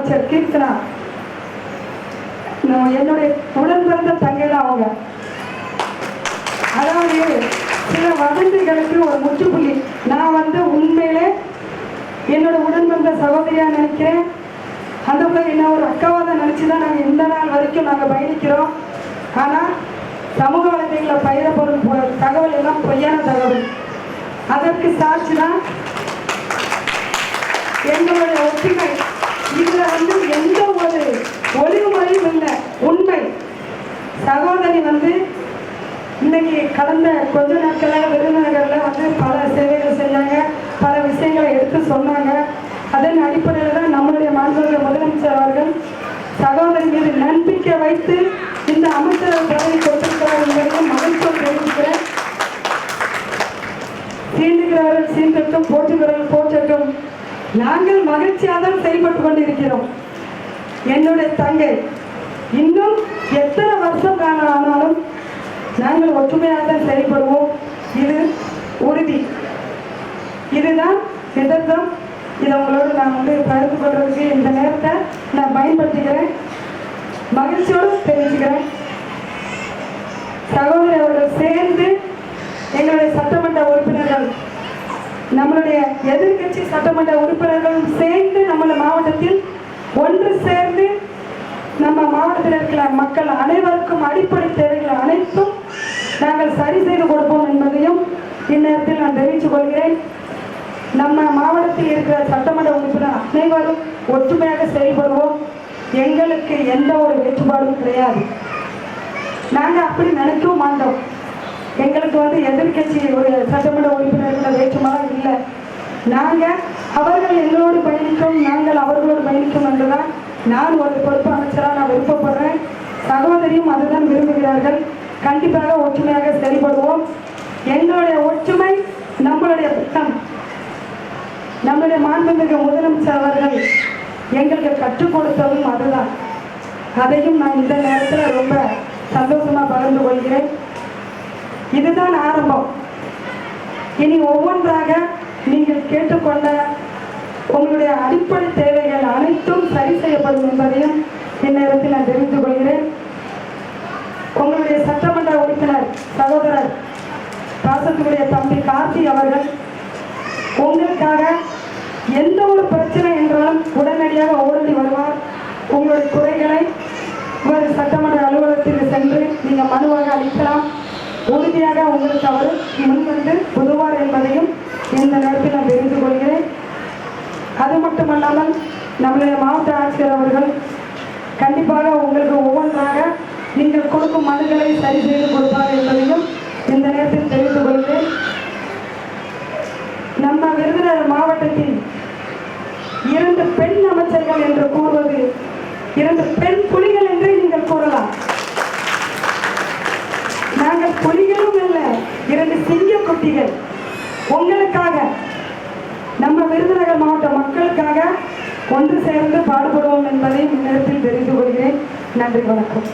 அமைச்சர் கீர்த்தனா என்னுடைய உடன் பிறந்த தங்கை தான் அவங்க. அதாவது சில வதந்திகளுக்கு ஒரு முற்றுப்புள்ளி. நான் உண்மையிலே என்னோட உடன் பிறந்த சகோதரியா நினைக்கிறேன். அந்த பிள்ளை என்ன ஒரு அக்காவாக தான் நினச்சி தான் நாங்கள் இந்த நாள் வரைக்கும் நாங்கள் பயணிக்கிறோம். ஆனால் சமூக வலைதளங்களில் பயிரப்படும் தகவல் எல்லாம் பொய்யான தகவல். அதற்கு சாட்சி தான் எங்களுடைய ஒற்றுமை. இதில் எந்த ஒரு ஒளிவு முறையும் இல்லை, உண்மை. சகோதரி இன்னைக்கு கடந்த கொஞ்ச நாட்களாக விருதுநகரில் பல சேவைகள் செஞ்சாங்க, பல விஷயங்களை எடுத்து சொன்னாங்க. அதன் அடிப்படையில் தான் நம்மளுடைய மாண்புமிகு முதலமைச்சர் அவர்கள் சகோதரி மீது நம்பிக்கை வைத்து இந்த அமைச்சர் பதவி கொடுத்திருக்கிறார் என்பதையும் மகிழ்ச்சியோடு தெரிவிக்கிறேன். சீண்டுகிறவர்கள் சீண்டட்டும், போற்றுகிறவர்கள் போற்றட்டும். நாங்கள் மகிழ்ச்சியாக தான் செயல்பட்டு கொண்டிருக்கிறோம். என்னுடைய தங்கை இன்னும் எத்தனை வருஷம் ஆனாலும் நாங்கள் ஒற்றுமையாக தான் செயல்படுவோம். இது உறுதி. இதுதான் எதிர்த்தம். இதை உங்களோடு நான் பகிர்ந்து கொள்றதுக்கு இந்த நேரத்தை நான் பயன்படுத்திக்கிறேன். மகிழ்ச்சியோடு தெரிவிச்சுக்கிறேன். சகோதரி அவர்கள் சேர்ந்து எங்களுடைய சட்டமன்ற உறுப்பினர்கள், நம்மளுடைய எதிர்கட்சி சட்டமன்ற உறுப்பினர்களும் சேர்ந்து நம்ம மாவட்டத்தில் ஒன்று சேர்ந்து நம்ம மாவட்டத்தில் இருக்கிற மக்கள் அனைவருக்கும் அடிப்படை தேவைகள் அனைத்தும் நாங்கள் சரி செய்து கொடுப்போம் என்பதையும் இந்நேரத்தில் நான் தெரிவித்துக் கொள்கிறேன். நம்ம மாவட்டத்தில் இருக்கிற சட்டமன்ற உறுப்பினர் அனைவரும் ஒற்றுமையாக செயல்படுவோம். எங்களுக்கு எந்த ஒரு வேறுபாடும் கிடையாது. நாங்கள் அப்படி நினைக்கவும் மாட்டோம். எங்களுக்கு எதிர்கட்சி ஒரு சட்டமன்ற உறுப்பினர்கள் வேற்றுமாலாம் இல்லை. நாங்கள் அவர்கள் எங்களோடு பயணிக்கும், நாங்கள் அவர்களோடு பயணிக்கும் என்றுதான் நான் ஒரு பொறுப்பு அமைச்சராக நான் விருப்பப்படுறேன். சகோதரியும் அதுதான் விரும்புகிறார்கள். கண்டிப்பாக ஒற்றுமையாக செயல்படுவோம். எங்களுடைய ஒற்றுமை நம்மளுடைய திட்டம். நம்முடைய மாண்புமிகு முதலமைச்சர் அவர்கள் எங்களுக்கு கற்றுக் கொடுத்ததும் அதுதான். அதையும் நான் இந்த நேரத்தில் ரொம்ப சந்தோஷமாக பகிர்ந்து கொள்கிறேன். இதுதான் ஆரம்பம். இனி ஒவ்வொன்றாக நீங்கள் கேட்டுக்கொண்ட உங்களுடைய அடிப்படை தேவைகள் அனைத்தும் சரி செய்யப்படும் என்பதையும் இந்நேரத்தில் நான் தெரிவித்துக் கொள்கிறேன். உங்களுடைய சட்டமன்ற உறுப்பினர் சகோதரர் பாசத்துடைய தம்பி கார்த்தி அவர்கள் உங்களுக்காக எந்த ஒரு பிரச்சனை என்றாலும் உடனடியாக ஓடி வருவார். உங்களுடைய குறைகளை ஒரு சட்டமன்ற அலுவலகத்தில் சென்று நீங்கள் மனுவாக அளிக்கலாம். உறுதியாக உங்களுக்கு அவர் முன்வந்து உதவார் என்பதையும் இந்த நேரத்தில் நான் தெரிந்து கொள்கிறேன். அது மட்டுமல்லாமல் நம்முடைய மாவட்ட ஆட்சியர் அவர்கள் கண்டிப்பாக உங்களுக்கு ஒவ்வொன்றாக நீங்கள் கொடுக்கும் மனுக்களை சரி செய்து கொடுப்பார் என்பதையும் இந்த நேரத்தில் தெரிவித்துக் கொள்கிறேன். நம்ம விருதுநகர் மாவட்டத்தில் 2 பெண் அமைச்சர்கள் என்று கூறுவது 2 பெண் புலிகள் என்று நீங்கள் கூறலாம். நாங்கள் புலிகளும் அல்ல, 2 சிங்க குட்டிகள். உங்களுக்காக, நம்ம விருதுநகர் மாவட்ட மக்களுக்காக ஒன்று சேர்ந்து பாடுபடுவோம் என்பதை இந்நேரத்தில் தெரிந்து கொள்கிறேன். நன்றி, வணக்கம்.